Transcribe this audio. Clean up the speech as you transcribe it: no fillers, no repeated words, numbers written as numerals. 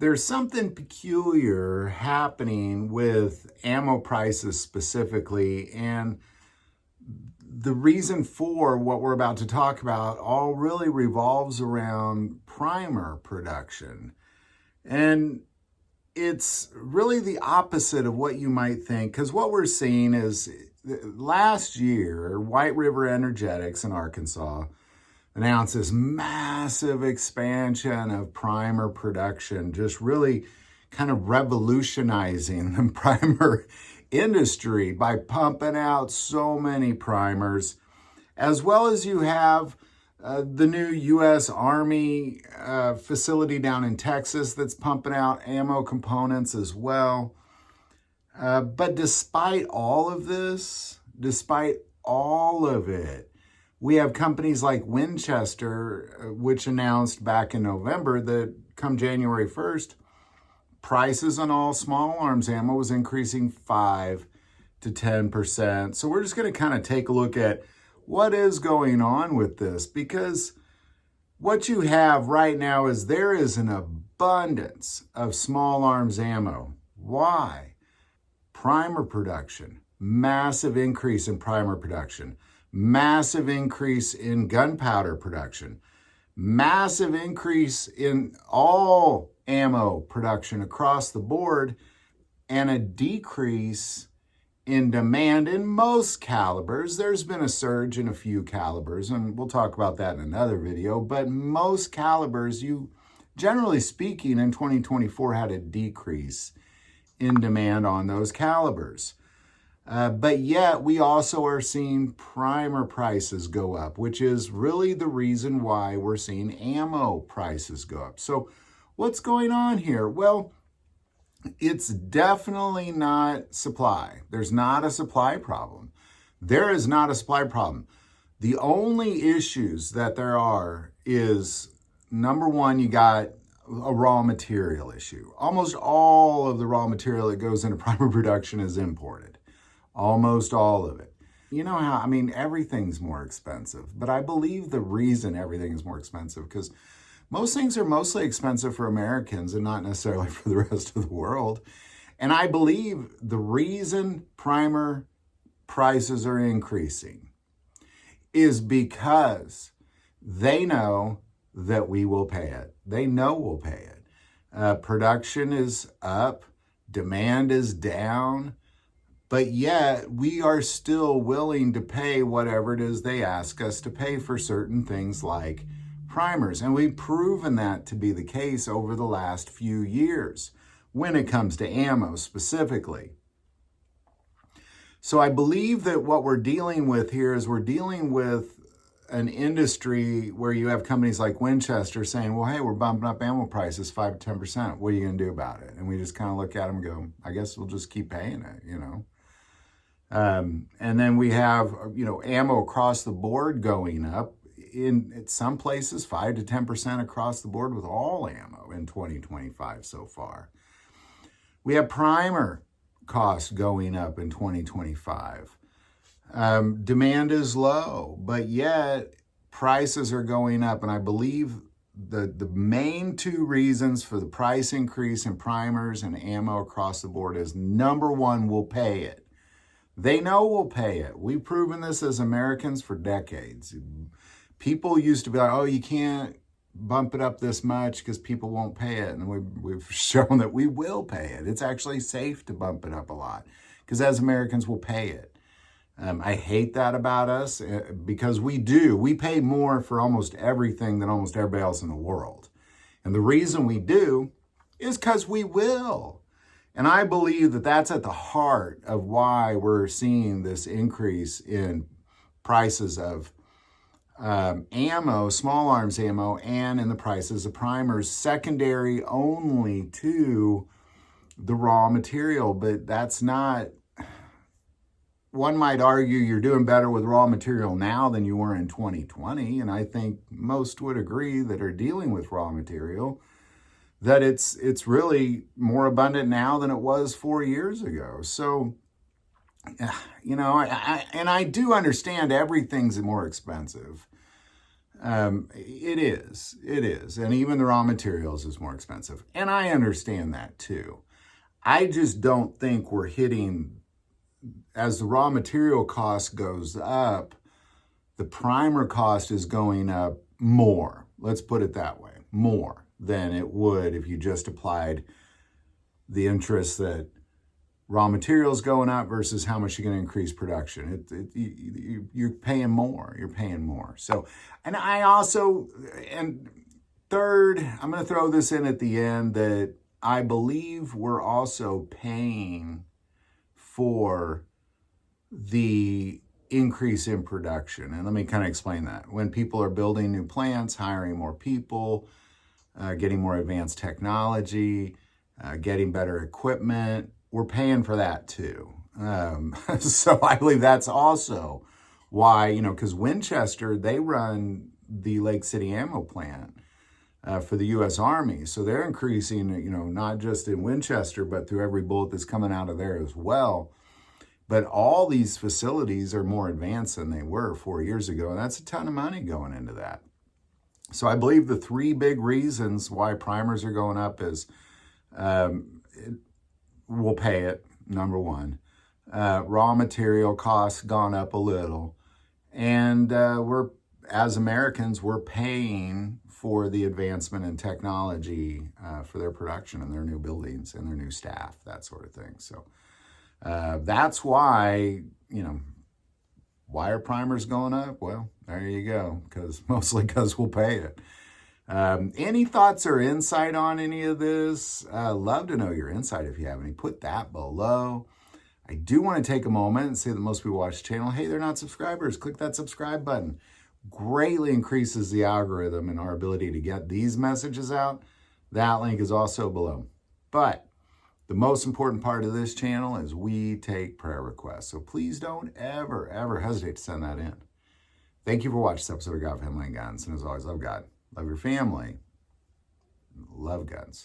There's something peculiar happening with ammo prices specifically, and the reason for what we're about to talk about all really revolves around primer production. And it's really the opposite of what you might think, because what we're seeing is last year, White River Energetics in Arkansas announced this massive expansion of primer production, just really kind of revolutionizing the primer industry by pumping out so many primers, as well as you have the new U.S. Army facility down in Texas that's pumping out ammo components as well. But despite all of this, despite all of it, we have companies like Winchester, which announced back in November that come January 1st, prices on all small arms ammo was increasing 5 to 10%. So we're just going to kind of take a look at what is going on with this, because what you have right now is there is an abundance of small arms ammo. Why? Primer production, massive increase in primer production, massive increase in gunpowder production, massive increase in all ammo production across the board, and a decrease in demand in most calibers. There's been a surge in a few calibers, and we'll talk about that in another video, but most calibers, you generally speaking, in 2024 had a decrease in demand on those calibers. But yet we also are seeing primer prices go up, which is really the reason why we're seeing ammo prices go up. So what's going on here? Well, it's definitely not supply. There's not a supply problem. There is not a supply problem. The only issues that there are is, number one, you got a raw material issue. Almost all of the raw material that goes into primer production is imported. Almost all of it. You know how, everything's more expensive, but I believe the reason everything is more expensive, because most things are mostly expensive for Americans and not necessarily for the rest of the world. And I believe the reason primer prices are increasing is because they know that we will pay it. They know we'll pay it. Production is up, demand is down, but yet we are still willing to pay whatever it is they ask us to pay for certain things like primers. And we've proven that to be the case over the last few years when it comes to ammo specifically. So I believe that what we're dealing with here is we're dealing with an industry where you have companies like Winchester saying, well, hey, we're bumping up ammo prices 5 to 10%. What are you going to do about it? And we just kind of look at them and go, I guess we'll just keep paying it, and then we have, ammo across the board going up in some places 5 to 10% across the board with all ammo in 2025 so far. We have primer costs going up in 2025. Demand is low, but yet prices are going up. And I believe the main two reasons for the price increase in primers and ammo across the board is, number one, we'll pay it. They know we'll pay it. We've proven this as Americans for decades. People used to be like, oh, you can't bump it up this much because people won't pay it. And we've shown that we will pay it. It's actually safe to bump it up a lot because as Americans, we'll pay it. I hate that about us because we do. We pay more for almost everything than almost everybody else in the world. And the reason we do is because we will. And I believe that that's at the heart of why we're seeing this increase in prices of ammo, small arms ammo, and in the prices of primers, secondary only to the raw material. But that's not, one might argue you're doing better with raw material now than you were in 2020. And I think most would agree that are dealing with raw material that it's really more abundant now than it was 4 years ago. So, I do understand everything's more expensive. It is. And even the raw materials is more expensive. And I understand that too. I just don't think we're hitting, as the raw material cost goes up, the primer cost is going up more. Let's put it that way, more than it would if you just applied the interest that raw materials going up versus how much you're going to increase production. You're paying more. You're paying more. So, and I also, and third, I'm going to throw this in at the end, that I believe we're also paying for the increase in production. And let me kind of explain that. When people are building new plants, hiring more people, getting more advanced technology, getting better equipment, we're paying for that too. So I believe that's also why, because Winchester, they run the Lake City ammo plant for the U.S. Army. So they're increasing, not just in Winchester, but through every bullet that's coming out of there as well. But all these facilities are more advanced than they were 4 years ago, and that's a ton of money going into that. So I believe the three big reasons why primers are going up is we'll pay it, number one. Raw material costs gone up a little. And as Americans, we're paying for the advancement in technology for their production and their new buildings and their new staff, that sort of thing. So that's why, why are primers going up? Well, there you go, mostly because we'll pay it. Any thoughts or insight on any of this? Love to know your insight if you have any. Put that below. I do want to take a moment and say that most people watch the channel, hey, they're not subscribers. Click that subscribe button. Greatly increases the algorithm and our ability to get these messages out. That link is also below. But the most important part of this channel is we take prayer requests. So please don't ever, ever hesitate to send that in. Thank you for watching this episode of God, Family, and Guns. And as always, love God, love your family, love guns.